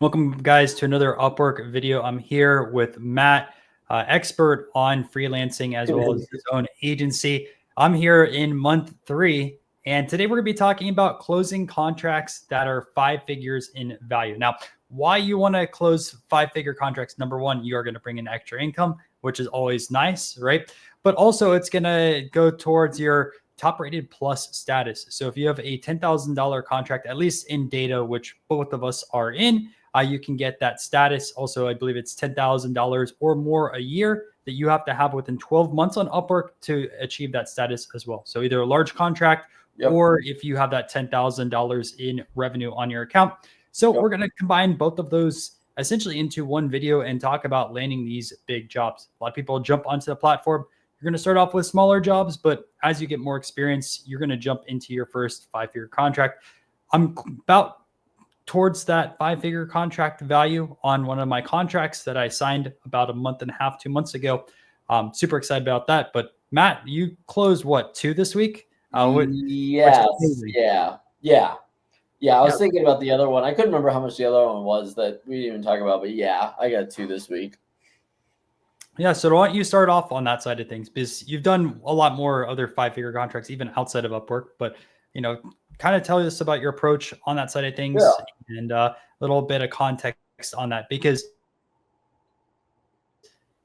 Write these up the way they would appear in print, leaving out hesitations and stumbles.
Welcome, guys, to another Upwork video. I'm here with Matt, expert on freelancing as well as his own agency. I'm here in month 3, and today we're going to be talking about closing contracts that are 5 figures in value. Now, why you want to close 5-figure contracts? Number one, you are going to bring in extra income, which is always nice, right? But also, it's going to go towards your top rated plus status. So if you have a $10,000 contract, at least in data, which both of us are in, you can get that status. Also, I believe it's $10,000 or more a year that you have to have within 12 months on Upwork to achieve that status as well. So either a large contract or if you have that $10,000 in revenue on your account. So we're going to combine both of those essentially into one video and talk about landing these big jobs. A lot of people jump onto the platform. You're going to start off with smaller jobs, but as you get more experience, you're going to jump into your first 5-figure contract. I'm about towards that 5-figure contract value on one of my contracts that I signed about a month and a half, 2 months ago. Super excited about that. But Matt, you closed what, 2 this week? Yes. Yeah. I was thinking about the other one. I couldn't remember how much the other one was that we didn't even talk about, but yeah, I got 2 this week. Yeah. So why don't you start off on that side of things, because you've done a lot more other 5-figure contracts, even outside of Upwork, but kind of tell us about your approach on that side of things and a little bit of context on that, because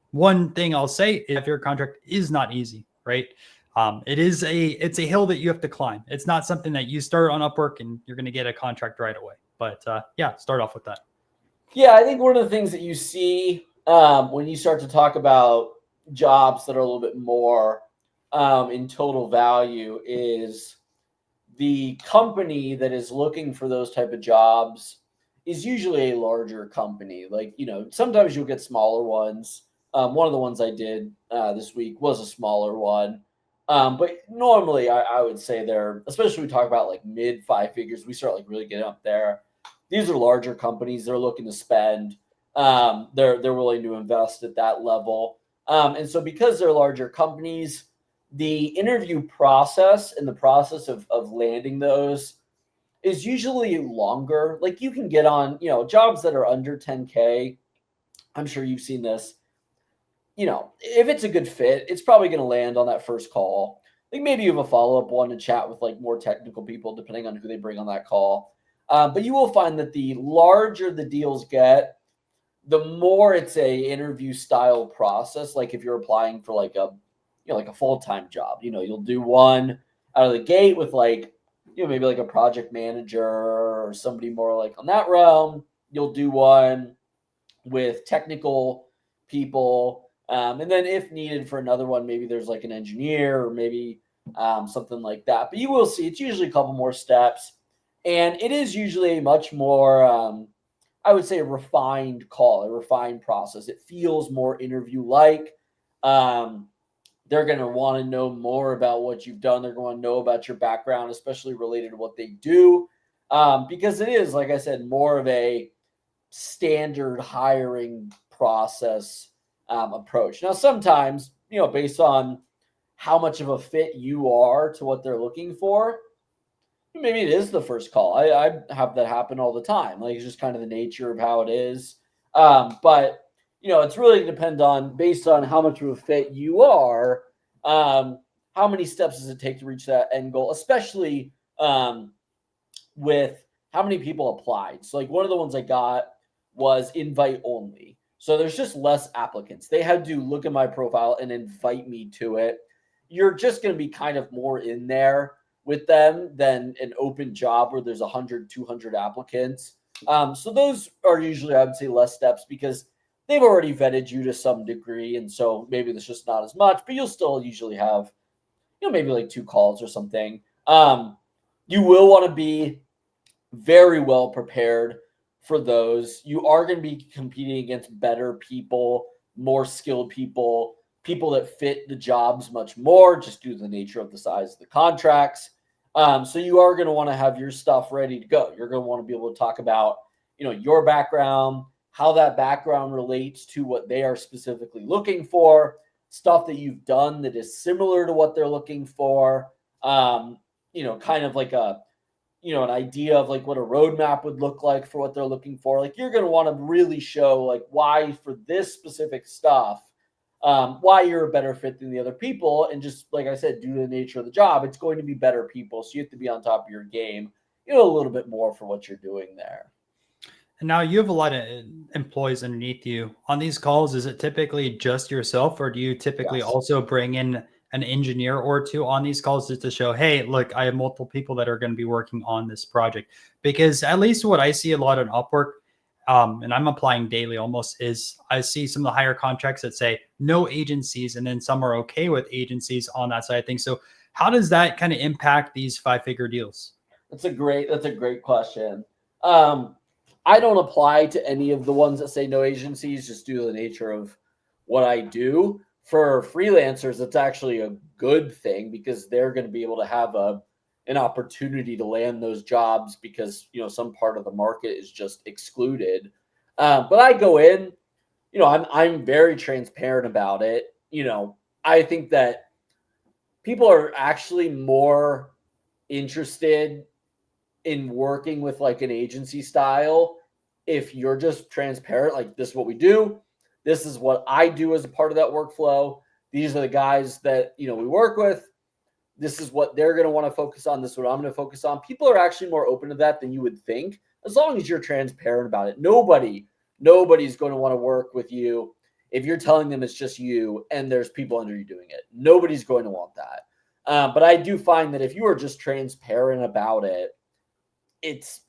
one thing I'll say is your contract is not easy, right? It's a hill that you have to climb. It's not something that you start on Upwork and you're going to get a contract right away. But yeah, start off with that. Yeah, I think one of the things that you see when you start to talk about jobs that are a little bit more in total value is the company that is looking for those type of jobs is usually a larger company. Like, sometimes you'll get smaller ones. One of the ones I did this week was a smaller one. But normally I would say they're, especially when we talk about like mid 5 figures, we start like really getting up there. These are larger companies. They're looking to spend. They're willing to invest at that level. And so because they're larger companies, the interview process and the process of landing those is usually longer. Like you can get on, jobs that are under 10K. I'm sure you've seen this. If it's a good fit, it's probably going to land on that first call. Like maybe you have a follow-up one to chat with like more technical people, depending on who they bring on that call. But you will find that the larger the deals get, the more it's a interview style process. Like if you're applying for like a full-time job, you'll do one out of the gate with like, maybe like a project manager or somebody more like on that realm. You'll do one with technical people. And then if needed for another one, maybe there's like an engineer or maybe something like that. But you will see it's usually a couple more steps. And it is usually a much more, I would say, a refined call, a refined process. It feels more interview-like. They're going to want to know more about what you've done. They're going to know about your background, especially related to what they do. Because it is, like I said, more of a standard hiring process approach. Now, sometimes, based on how much of a fit you are to what they're looking for, maybe it is the first call. I have that happen all the time. Like it's just kind of the nature of how it is. But it's really depend on based on how much of a fit you are. How many steps does it take to reach that end goal, especially with how many people applied? So like one of the ones I got was invite only. So there's just less applicants. They had to look at my profile and invite me to it. You're just going to be kind of more in there with them than an open job where there's 100, 200 applicants. So those are usually, I would say, less steps because they've already vetted you to some degree. And so maybe there's just not as much, but you'll still usually have, maybe like 2 calls or something. You will want to be very well prepared for those. You are going to be competing against better people, more skilled people, people that fit the jobs much more just due to the nature of the size of the contracts. So you are going to want to have your stuff ready to go. You're going to want to be able to talk about, your background, how that background relates to what they are specifically looking for, stuff that you've done that is similar to what they're looking for. Kind of like a an idea of like what a roadmap would look like for what they're looking for. Like you're going to want to really show like why for this specific stuff, why you're a better fit than the other people. And just like I said, due to the nature of the job, it's going to be better people. So you have to be on top of your game, a little bit more for what you're doing there. And now you have a lot of employees underneath you. On these calls, is it typically just yourself, or do you typically Yes. also bring in an engineer or two on these calls just to show, hey, look, I have multiple people that are going to be working on this project? Because at least what I see a lot on Upwork, and I'm applying daily almost, is I see some of the higher contracts that say no agencies, and then some are okay with agencies on that side of things. So how does that kind of impact these 5-figure deals? That's a great question. I don't apply to any of the ones that say no agencies just due to the nature of what I do. For freelancers, it's actually a good thing because they're going to be able to have an opportunity to land those jobs because some part of the market is just excluded. But I go in, I'm very transparent about it. I think that people are actually more interested in working with like an agency style if you're just transparent, like this is what we do, this is what I do as a part of that workflow, these are the guys that we work with, this is what they're going to want to focus on, this is what I'm going to focus on. People are actually more open to that than you would think, as long as you're transparent about it. Nobody's going to want to work with you if you're telling them it's just you and there's people under you doing it. Nobody's going to want that. But I do find that if you are just transparent about it, it's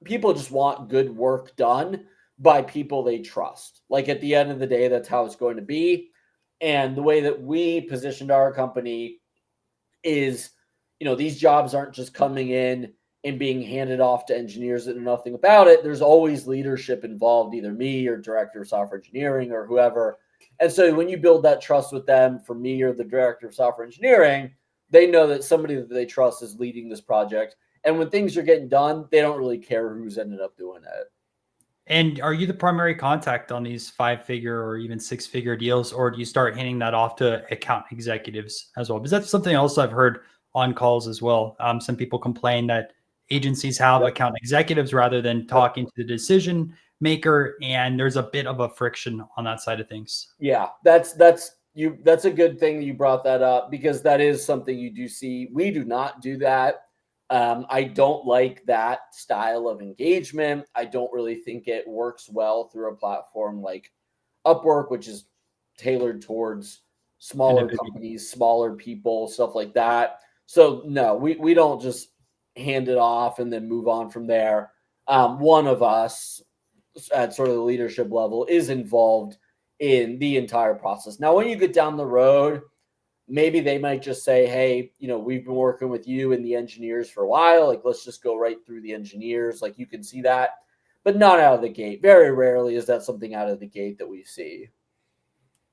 people just want good work done by people they trust. Like at the end of the day, that's how it's going to be. And the way that we positioned our company is, these jobs aren't just coming in and being handed off to engineers that know nothing about it. There's always leadership involved, either me or director of software engineering or whoever. And so when you build that trust with them, for me or the director of software engineering, they know that somebody that they trust is leading this project. And when things are getting done, they don't really care who's ended up doing it. And are you the primary contact on these 5-figure or even 6-figure deals, or do you start handing that off to account executives as well? Because that's something else I've heard on calls as well. Some people complain that agencies have account executives rather than talking to the decision maker, and there's a bit of a friction on that side of things. Yeah, that's a good thing that you brought that up, because that is something you do see. We do not do that. I don't like that style of engagement. I don't really think it works well through a platform like Upwork, which is tailored towards smaller companies, smaller people, stuff like that. So no, we don't just hand it off and then move on from there. One of us at sort of the leadership level is involved in the entire process. Now, when you get down the road, maybe they might just say, hey, we've been working with you and the engineers for a while. Like, let's just go right through the engineers. Like, you can see that, but not out of the gate. Very rarely is that something out of the gate that we see.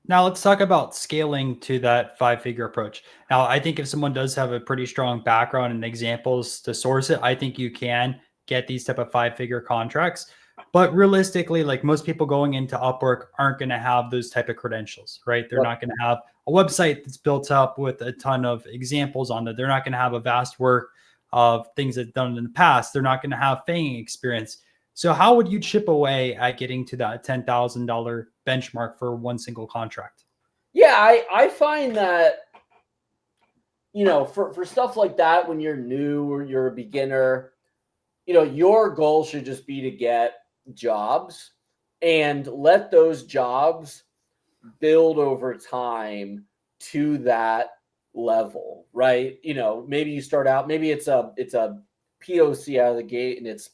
Now let's talk about scaling to that 5-figure approach. Now, I think if someone does have a pretty strong background and examples to source it, I think you can get these type of 5-figure contracts. But realistically, like most people going into Upwork aren't going to have those type of credentials, right? They're not going to have a website that's built up with a ton of examples on it. They're not going to have a vast work of things that done in the past. They're not going to have fanging experience. So how would you chip away at getting to that $10,000 benchmark for one single contract? Yeah, I find that, for stuff like that, when you're new or you're a beginner, your goal should just be to get jobs and let those jobs build over time to that level, right? Maybe you start out, maybe it's a POC out of the gate and it's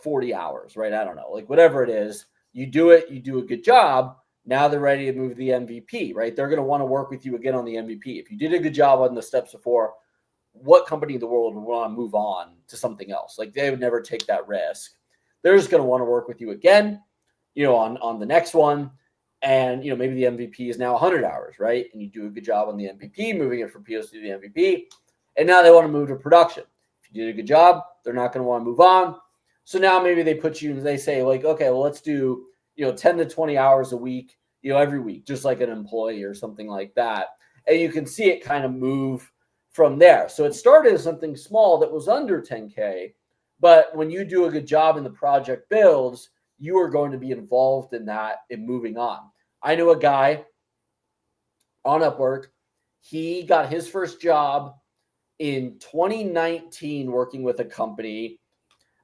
40 hours, right? I don't know, like whatever it is, you do it, you do a good job. Now they're ready to move to the MVP, right? They're going to want to work with you again on the MVP. If you did a good job on the steps before, what company in the world would want to move on to something else? Like they would never take that risk. They're just going to want to work with you again, on the next one. And, maybe the MVP is now 100 hours, right? And you do a good job on the MVP, moving it from POC to the MVP. And now they want to move to production. If you did a good job, they're not going to want to move on. So now maybe they put you and they say like, okay, well, let's do, 10 to 20 hours a week, every week, just like an employee or something like that. And you can see it kind of move from there. So it started as something small that was under 10K, but when you do a good job and the project builds, you are going to be involved in that and moving on. I know a guy on Upwork. He got his first job in 2019 working with a company.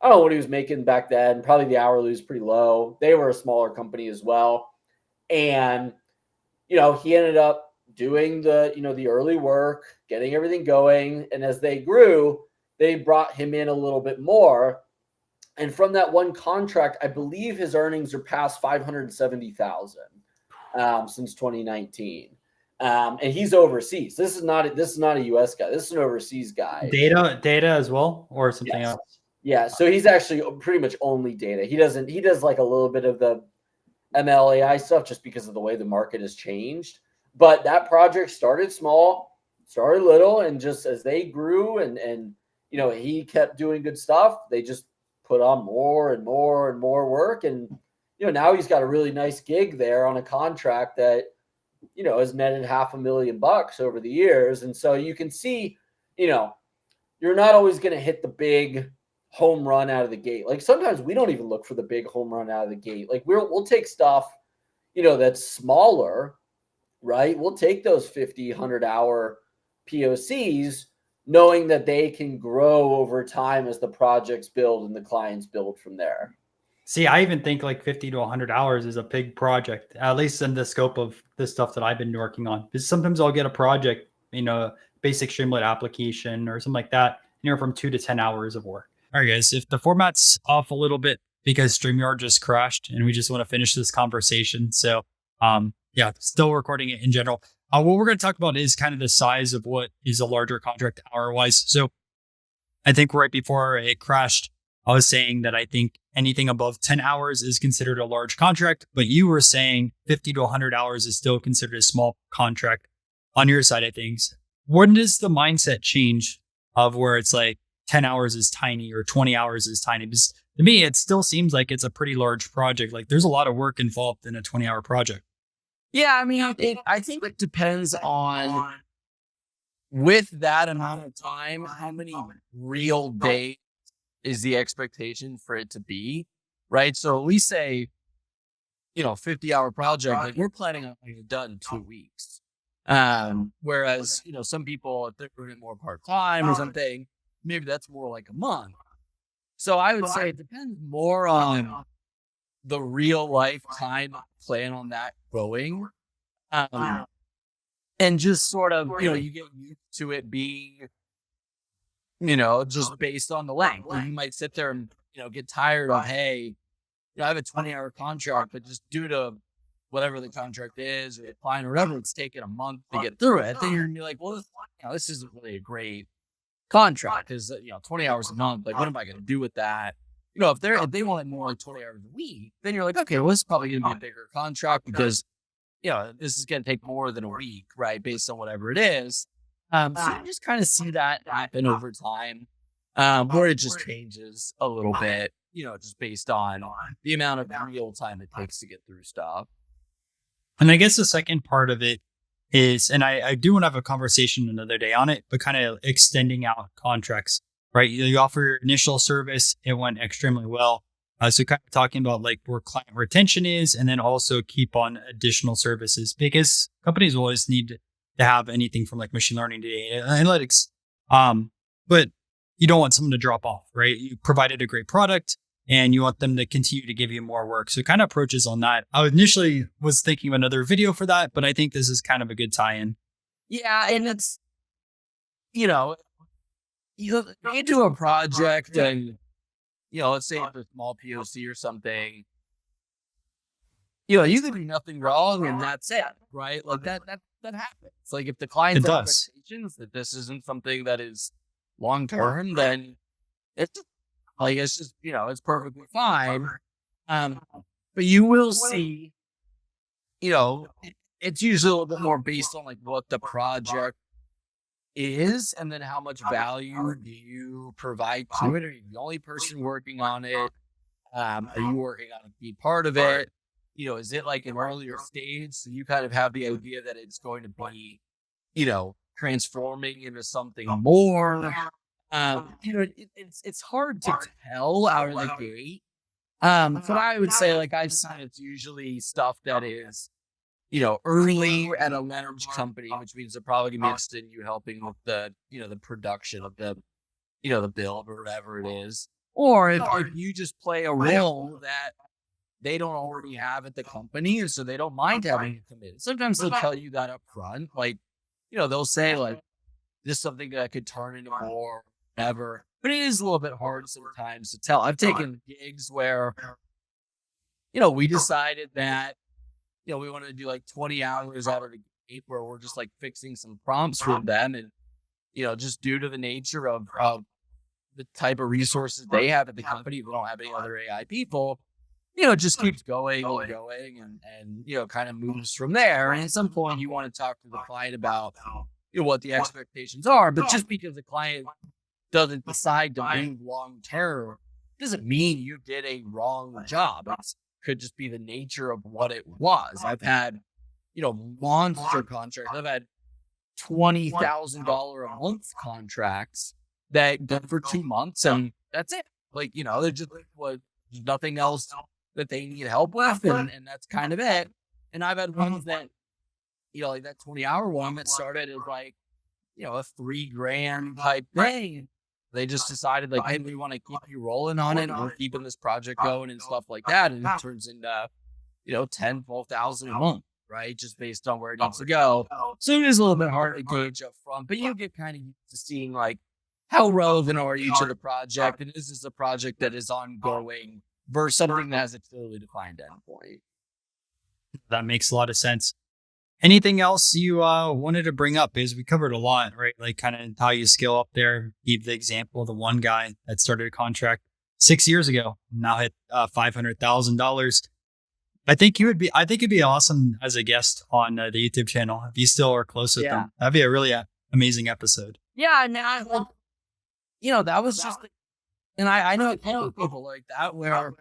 I don't know what he was making back then. Probably the hourly was pretty low. They were a smaller company as well. And, he ended up doing the early work, getting everything going. And as they grew, they brought him in a little bit more. And from that one contract, I believe his earnings are past 570,000 since 2019. And he's overseas. This is not a US guy. This is an overseas guy. Data as well, or something Yes. else? Yeah. So he's actually pretty much only data. He does like a little bit of the MLAI stuff just because of the way the market has changed. But that project started small, started little, and just as they grew and he kept doing good stuff, they just put on more and more and more work. And now he's got a really nice gig there on a contract that has netted $500,000 over the years. And so you can see, you're not always going to hit the big home run out of the gate. Like sometimes we don't even look for the big home run out of the gate. Like we'll take stuff, that's smaller, right? We'll take those 50, 100-hour POCs knowing that they can grow over time as the projects build and the clients build from there. See, I even think like 50 to 100 hours is a big project, at least in the scope of the stuff that I've been working on. Because sometimes I'll get a project, basic Streamlit application or something like that, from 2 to 10 hours of work. All right, guys, if the format's off a little bit because StreamYard just crashed and we just want to finish this conversation. So, still recording it in general. What we're going to talk about is kind of the size of what is a larger contract hour-wise. So I think right before it crashed, I was saying that I think anything above 10 hours is considered a large contract, but you were saying 50 to 100 hours is still considered a small contract on your side of things. When does the mindset change of where it's like 10 hours is tiny or 20 hours is tiny? Because to me, it still seems like it's a pretty large project. Like there's a lot of work involved in a 20-hour project. Yeah, I mean, I think it depends on, with that amount of time, how many real days is the expectation for it to be, right? So we say, 50-hour project, like we're planning on getting it done in 2 weeks. Whereas, some people, if they're doing it more part-time or something, maybe that's more like a month. So I would say it depends more on the real life time plan on that growing. And just sort of, you get used to it being, just based on the length. And you might sit there and, get tired of, hey, I have a 20-hour contract, but just due to whatever the contract is or the client or whatever, it's taking a month to get through it. Then you're gonna be like, well, this isn't really a great contract because 20 hours a month. Like, what am I going to do with that? If they want more like 20 hours a week, then you're like, okay, well, this is probably going to be a bigger contract because this is going to take more than a week, right? Based on whatever it is. So you just kind of see that happen over time, where it just changes a little bit, just based on the amount of real time it takes to get through stuff. And I guess the second part of it is, and I do want to have a conversation another day on it, but kind of extending out contracts, right? You offer your initial service, it went extremely well. So kind of talking about like where client retention is, and then also keep on additional services because companies will always need to have anything from like machine learning to data analytics. But you don't want someone to drop off, right? You provided a great product and you want them to continue to give you more work. So kind of approaches on that. I initially was thinking of another video for that, but I think this is kind of a good tie-in. Yeah. And it's, you do a project and, let's say it's a small POC or something, you could do nothing wrong and that's it, right? Like that happens. Like if the client's expectations that this isn't something that is long-term, then it's just, it's perfectly fine. But you will see, it's usually a little bit more based on like what the project is and then how much value do you provide to it. Are you the only person working on it? Are you working on a key part of it? Is it like an earlier stage? So you kind of have the idea that it's going to be, transforming into something more. It's hard to tell out of the gate. But I would say, like, I've seen it's usually stuff that is, early at a large company, which means they're probably gonna be interested in you helping with the, the production of the, the build or whatever it is. Or if you just play a role that they don't already have at the company, and so they don't mind having you come in. Sometimes they'll tell you that up front. Like, they'll say, like, this is something that could turn into more, whatever. But it is a little bit hard sometimes to tell. I've taken gigs where, we decided that, we wanted to do like 20 hours out of the gate where we're just like fixing some prompts for them. And, just due to the nature of the type of resources they have at the company, they don't have any other AI people, it just keeps going and going and kind of moves from there. And at some point you want to talk to the client about what the expectations are, but just because the client doesn't decide to move long term doesn't mean you did a wrong job. It could just be the nature of what it was. I've had, monster contracts. I've had $20,000 a month contracts that go for 2 months and that's it. Like, they're just there's nothing else that they need help with, and that's kind of it. And I've had ones that, like that 20-hour one that started as like, a $3,000 type thing. They just decided like, hey, we want to keep you rolling on it. We're keeping this project going and stuff like that. And it turns into, 10, 12,000 a month, right? Just based on where it needs to go. So it is a little bit hard to gauge up front, but you get kind of used to seeing like, how relevant are you to the project? And is this a project that is ongoing versus something that has a clearly defined endpoint? That makes a lot of sense. Anything else you wanted to bring up? Because we covered a lot, right? Like kind of how you scale up there. Give the example of the one guy that started a contract 6 years ago, now hit $500,000. I think it'd be awesome as a guest on the YouTube channel if you still are close with them. That'd be a really amazing episode. Yeah, and that was just, and I know people like that where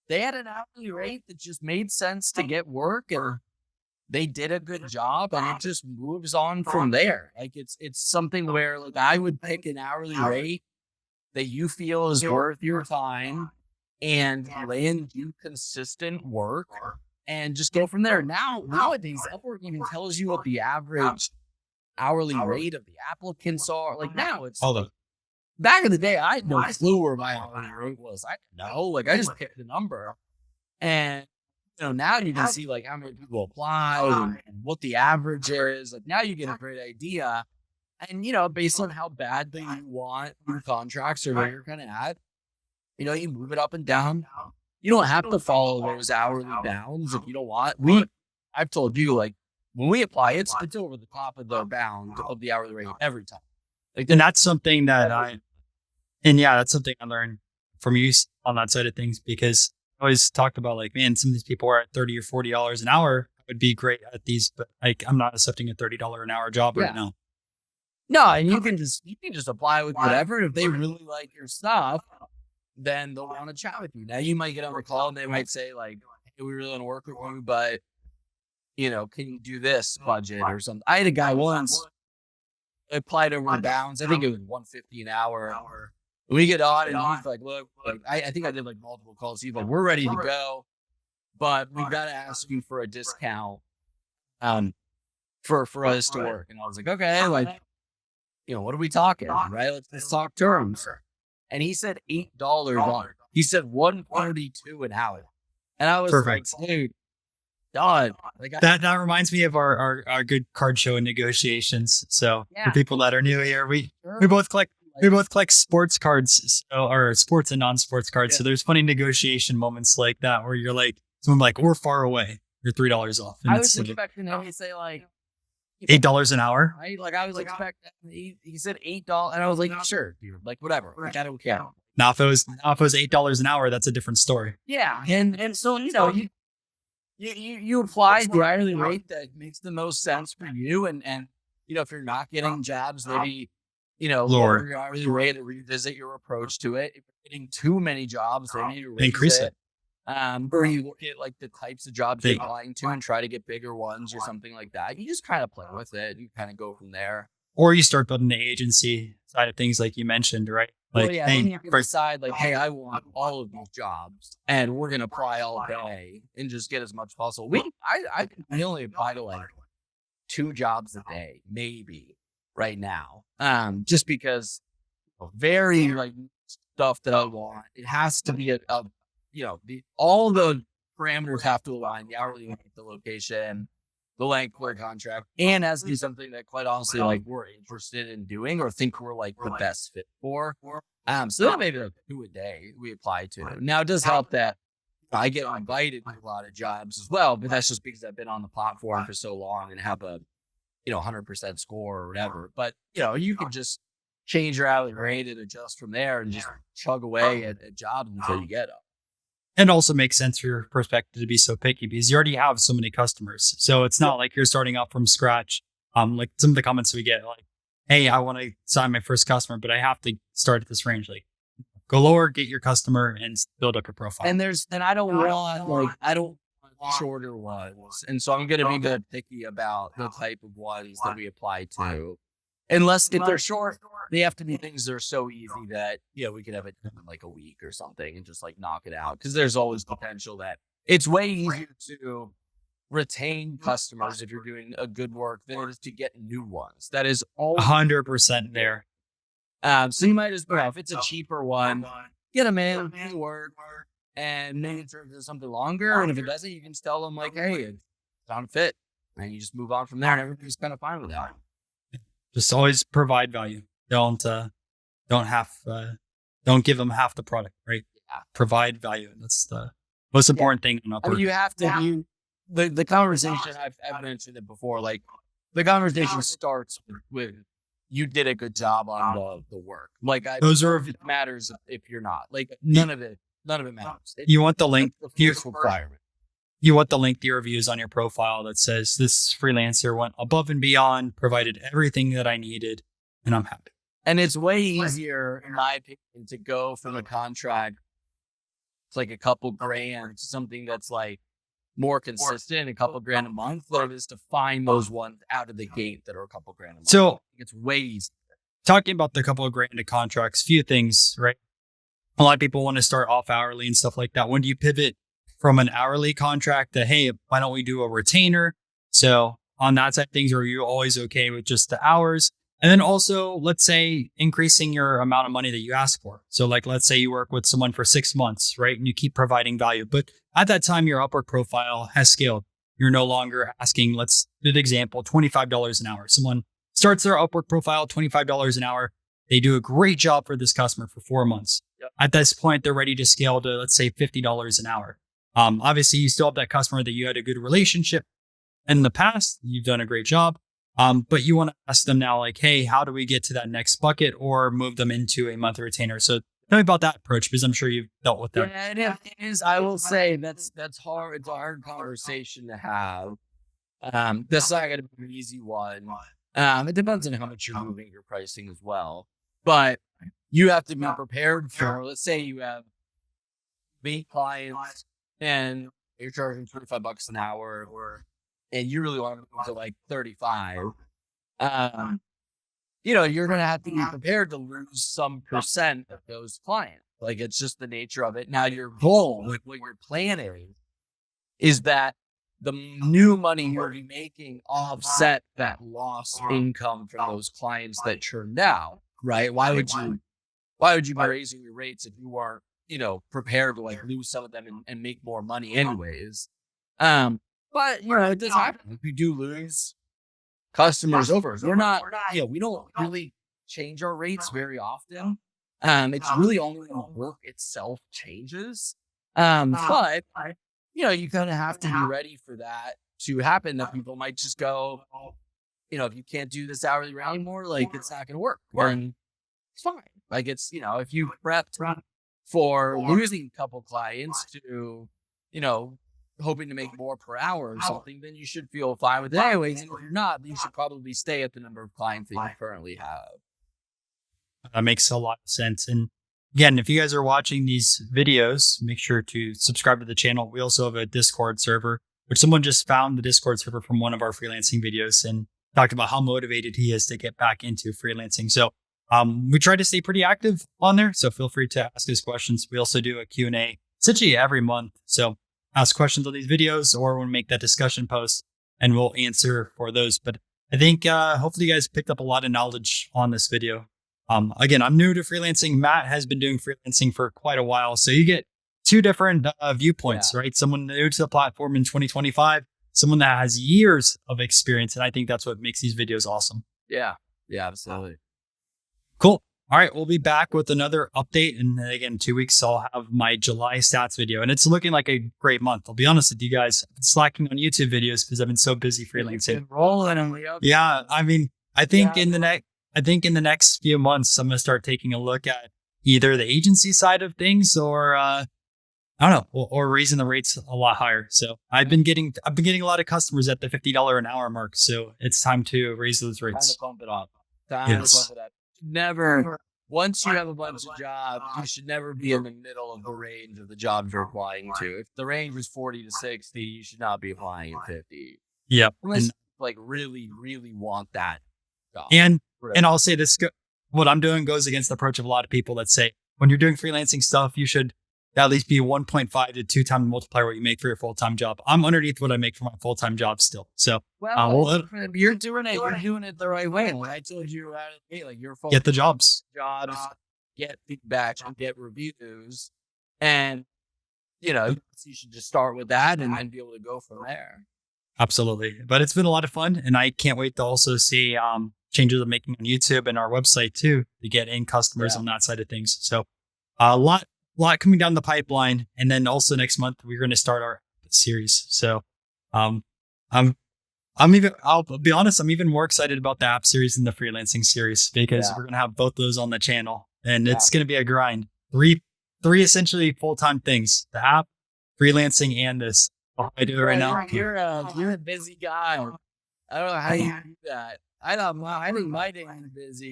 they had an hourly rate that just made sense to get work, and they did a good job, and it just moves on from there. Like it's something where like I would pick an hourly rate that you feel is worth your time and land you consistent work and just go from there. Nowadays, Upwork even tells you what the average hourly rate of the applicants are. Like now it's back in the day, I had no clue where my hourly rate was. I didn't know. Like I just picked the number, and now you can see like how many people apply and what the average is. Like now you get a great idea, and based on how badly you want your contracts or where you're kind of at, you move it up and down. You don't have to follow those hourly bounds if you don't want. I've told you, like when we apply, it's over the top of the bound of the hourly rate every time. Like, and that's something that that's something I learned from you on that side of things, because I always talked about like, man, some of these people are at $30 or $40 an hour. I would be great at these, but like, I'm not accepting a $30 an hour job right now. No, and you can just apply with whatever. And if they really like your stuff, then they'll want to chat with you. Now you might get on a call and they might say like, hey, we really want to work with you, but can you do this budget or something? I had a guy once applied over the bounds. I think it was $150 an hour. We get on and he's like, look, I think I did like multiple calls. He's like, we're ready to go, but we've got to ask you for a discount for us to work. And I was like, okay, like, what are we talking? Right? Let's talk terms. And he said $8 on it. He said $142 an hour. And I was like, dude, done. Like that reminds me of our good card show negotiations. So for people that are new here, we both collect sports cards, or sports and non-sports cards. Yeah. So there's funny negotiation moments like that where you're like, someone like, we're far away. You're $3 off. And I was expecting him to say like $8 an hour. Right? Like I was expecting. He said $8, and I was like, sure, dude. Like whatever. Like I don't care. Now if it was $8 an hour, that's a different story. Yeah, and so you apply the hourly rate that makes the most sense for you, and if you're not getting jobs, maybe lower your hourly rate and revisit your approach to it. If you're getting too many jobs, then you increase it. Or you look at like the types of jobs you're applying to and try to get bigger ones or something like that. You just kind of play with it. You kind of go from there. Or you start building the agency side of things, like you mentioned, right? Like, well, yeah, then you can decide like, hey, I want all of these jobs, and we're gonna apply all day and just get as much possible. I only apply to like 2 jobs a day, maybe right now. Just because very like stuff that I want, it has to be all the parameters have to align: the hourly rate, the location, the length of the contract, and has to be something that quite honestly like we're interested in doing or think we're like the best fit for. So that maybe like 2 a day we apply to. Now it does help that I get invited to a lot of jobs as well, but that's just because I've been on the platform for so long and have a 100% score or whatever. But you can just change your hourly rate and adjust from there and just chug away at jobs until you get them. And also makes sense for your perspective to be so picky because you already have so many customers. So it's not like you're starting out from scratch. Like some of the comments we get, like, hey, I want to sign my first customer, but I have to start at this range. Like, go lower, get your customer, and build up your profile. And I don't want shorter ones. And so I'm going to be good picky about the type of ones that we apply to. Unless if they're short, they have to be things that are so easy that we could have it in like a week or something and just like knock it out. Because there's always potential that it's way easier to retain customers if you're doing a good work than it is to get new ones. That is all 100% there. So you might as well, if it's a cheaper one, get them in, do work, and maybe it turns into something longer. And if it doesn't, you can just tell them like, hey, it's not a fit, and you just move on from there, and everybody's kind of fine with that. Just always provide value. Don't give them half the product, right? Yeah. Provide value. That's the most important thing. I mean, you have to. The conversation I've mentioned it before. Like the conversation starts with you did a good job on the work. Like it matters if you're not. Like none of it matters. You want the link. Requirement. You want the link to your reviews on your profile that says this freelancer went above and beyond, provided everything that I needed, and I'm happy. And it's way easier, in my opinion, to go from a contract it's like a couple grand to something that's like more consistent, a couple grand a month, than it is to find those ones out of the gate that are a couple grand a month. So it's way easier. Talking about the couple of grand of contracts, few things, right? A lot of people want to start off hourly and stuff like that. When do you pivot from an hourly contract to, hey, why don't we do a retainer? So on that side of things, are you always okay with just the hours? And then also, let's say increasing your amount of money that you ask for. So like, let's say you work with someone for 6 months, right? And you keep providing value. But at that time, your Upwork profile has scaled. You're no longer asking, let's do the example, $25 an hour. Someone starts their Upwork profile, $25 an hour. They do a great job for this customer for 4 months. Yep. At this point, they're ready to scale to, let's say, $50 an hour. Obviously, you still have that customer that you had a good relationship in the past. You've done a great job. But you want to ask them now, like, hey, how do we get to that next bucket or move them into a monthly retainer? So tell me about that approach, because I'm sure you've dealt with that. Yeah, it is. I will say that's hard. It's a hard conversation to have. That's not going to be an easy one. It depends on how much you're moving your pricing as well. But you have to be prepared for, let's say you have 8 clients and you're charging $25 an hour, and you really want to move to like 35. You're going to have to be prepared to lose some percent of those clients. Like, it's just the nature of it. Now, your goal, like what your plan is that the new money you'll be making offset that lost income from those clients that churned out, right? Why would you be raising your rates if you weren't, prepared to like lose some of them and make more money anyways? But it does happen. If you do lose customers over, we don't really change our rates very often. It's really only when the work itself changes. But you kind of have to be ready for that to happen. That people might just go, if you can't do this hourly rate anymore, like it's not going to work. And it's fine. Like it's, if you prepped for losing a couple clients to, hoping to make more per hour or something, then you should feel fine with it anyways. And if you're not, you should probably stay at the number of clients that you currently have. That makes a lot of sense. And again, if you guys are watching these videos, make sure to subscribe to the channel. We also have a Discord server, which someone just found the Discord server from one of our freelancing videos and talked about how motivated he is to get back into freelancing. So we try to stay pretty active on there. So feel free to ask us questions. We also do a Q&A essentially every month. So ask questions on these videos or we'll make that discussion post and we'll answer for those. But I think hopefully you guys picked up a lot of knowledge on this video. Again, I'm new to freelancing. Matt has been doing freelancing for quite a while. So you get two different viewpoints, right? Someone new to the platform in 2025, someone that has years of experience. And I think that's what makes these videos awesome. Yeah, absolutely. Cool. All right. We'll be back with another update. And again, 2 weeks, I'll have my July stats video. And it's looking like a great month. I'll be honest with you guys. I've been slacking on YouTube videos because I've been so busy freelancing. Rolling them. Yeah. I mean, I think in the next few months, I'm going to start taking a look at either the agency side of things or, I don't know, or raising the rates a lot higher. So I've been getting a lot of customers at the $50 an hour mark. So it's time to raise those rates. Time to bump it up. Never, once you have a bunch of jobs, you should never be in the middle of the range of the jobs you're applying to. If the range is 40 to 60, you should not be applying at 50. Yep. Unless you like really, really want that job. And I'll say this, what I'm doing goes against the approach of a lot of people that say, when you're doing freelancing stuff, you should at least be 1.5 to 2 times multiplier what you make for your full-time job. I'm underneath what I make for my full-time job still. So you're doing it. You're doing it the right way. Like I told you out of the gate, like you're get the jobs, get feedback, and get reviews, and you should just start with that and then be able to go from there. Absolutely. But it's been a lot of fun, and I can't wait to also see changes I'm making on YouTube and our website too to get in customers on that side of things. So a lot coming down the pipeline, and then also next month we're going to start our series. So I'll be honest, I'm even more excited about the app series than the freelancing series because we're going to have both those on the channel, and it's going to be a grind. Three essentially full-time things: the app, freelancing, and this. I do it right now. You're a busy guy. I don't know how you do that. I think my day is busy.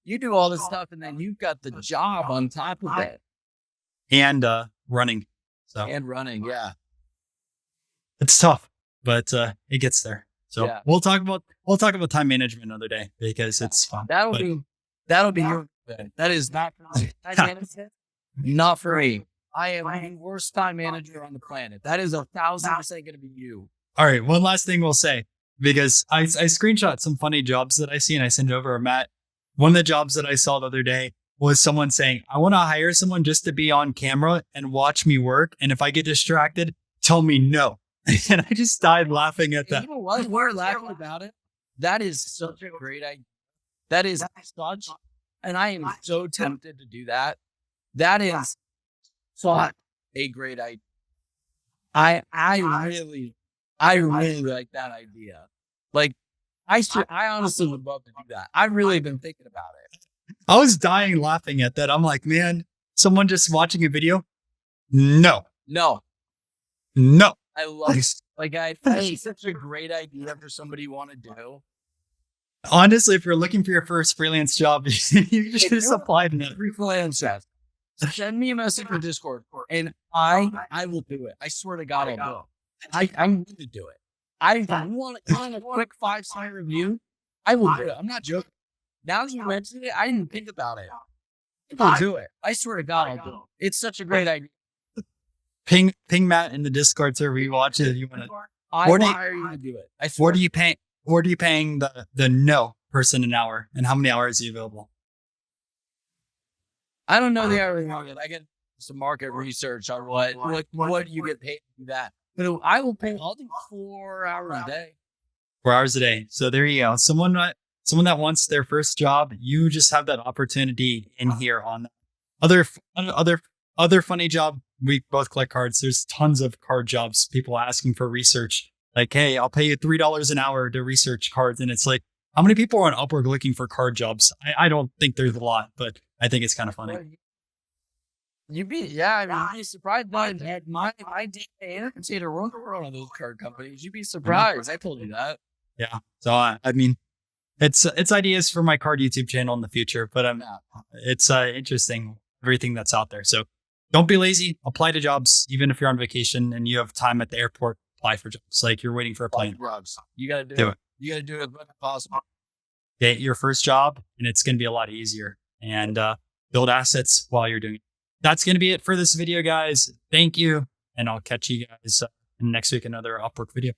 You do all this stuff, and then you've got the job on top of it. And running. Yeah. It's tough, but it gets there. So we'll talk about time management another day because it's fun. That'll be your thing. That is not for me. Not for me. I am the worst time manager on the planet. That is 1,000% going to be you. All right. One last thing we'll say, because I screenshot some funny jobs that I see and I send it over to Matt. One of the jobs that I saw the other day was someone saying, I want to hire someone just to be on camera and watch me work. And if I get distracted, tell me no. And I just died laughing at that. You know what? We're laughing about it. That is such a great idea. That is such, and I am so tempted to do that. That is such a great idea. I really like that idea. Like, I honestly would love to do that. I've really been thinking about it. I was dying laughing at that. I'm like, man, someone just watching a video? No. I love it. Like, I think it's such a great idea for somebody to want to do. Honestly, if you're looking for your first freelance job, you should just apply to that. Freelance. Send me a message on Discord, and I will do it. I swear to God, I'll do it. I'm going to do it. I want a quick 5-star review. I will do it. I'm not joking. Now that you mentioned it, I didn't think about it. I'll do it. I swear to God, I'll do it. It's such a great idea. Ping Matt in the Discord server. You watch it. You want to? I will hire you to do it. I swear. What are you paying the no person an hour, and how many hours are you available? I don't know the hourly market. I get some market research on what you get paid to do that. But I will pay. I'll do 4 hours a day. 4 hours a day. So there you go. Someone that wants their first job, you just have that opportunity in here on other funny job. We both collect cards. There's tons of card jobs. People asking for research. Like, hey, I'll pay you $3 an hour to research cards. And it's like, how many people are on Upwork looking for card jobs? I don't think there's a lot, but I think it's kind of funny. You'd be surprised by that. My data agency to work for one of those card companies. You'd be surprised. I told you that. Yeah. So, I mean, It's ideas for my card YouTube channel in the future, but it's interesting everything that's out there. So don't be lazy. Apply to jobs, even if you're on vacation and you have time at the airport. Apply for jobs like you're waiting for a plane. You got to do it. You got to do it as much as possible. Get your first job, and it's going to be a lot easier. And build assets while you're doing it. That's going to be it for this video, guys. Thank you, and I'll catch you guys next week another Upwork video.